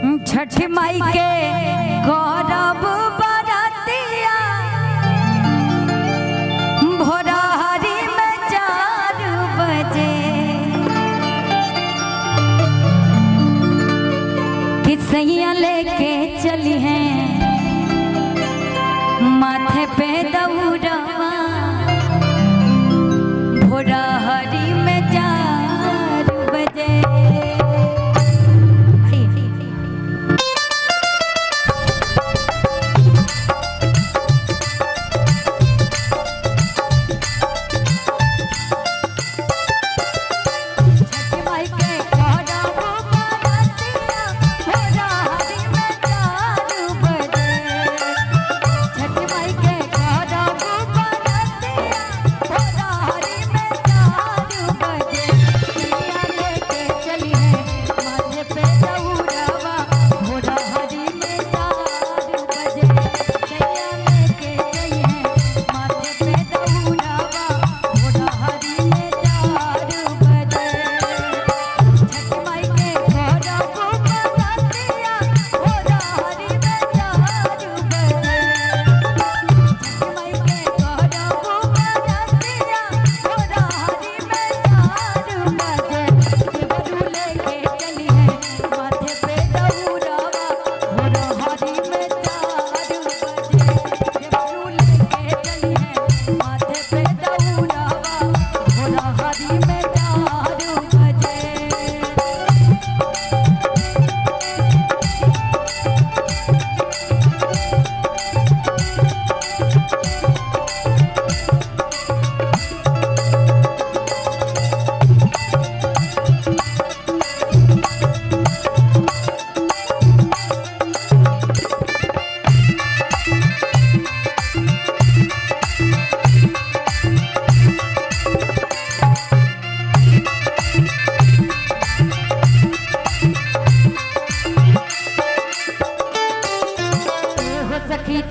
छठ माई के गौरव बरतिया भोरा हरी में 4 बजे किसैया लेके चली हैं माथे पे दौड़वा भोरा हरी में 4 बजे।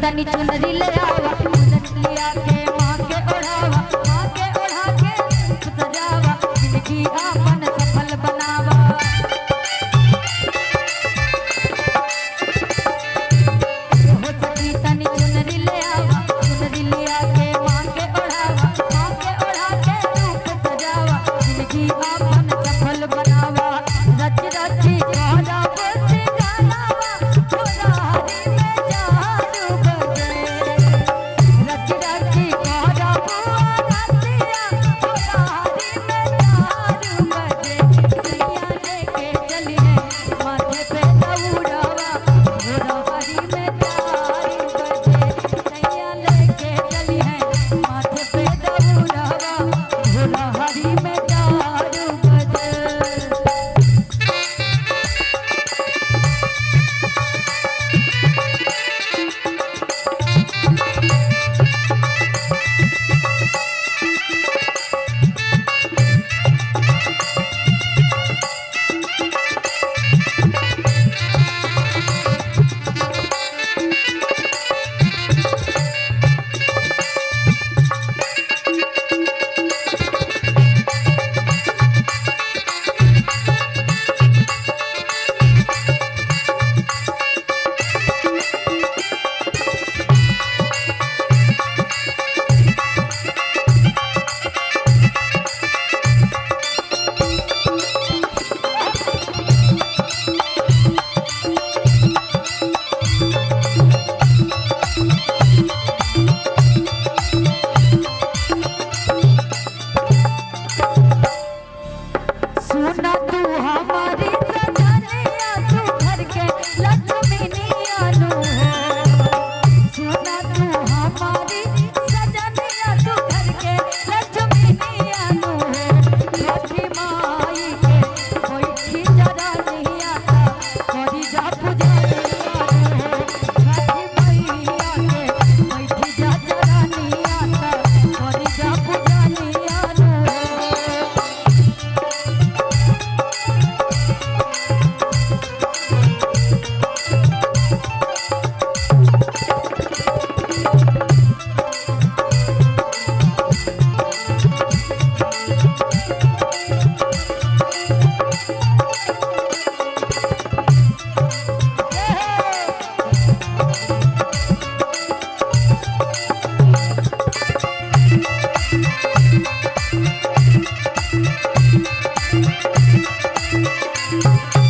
तनी चुनरी ले आवा लिया के माँ के ओढ़ावा माँ के ओढ़ा के सजावा जिंदगी आपन सफल बनावा। हो सखी तनी चुनरी ले आवा चुनरी लिया के माँ के ओढ़ावा माँ के ओढ़ा के रूप सजावा जिंदगी आपन सफल बनावा। रच रची गाना बसे गानावा थोड़ा हरी में 4 बजे रच रची सखी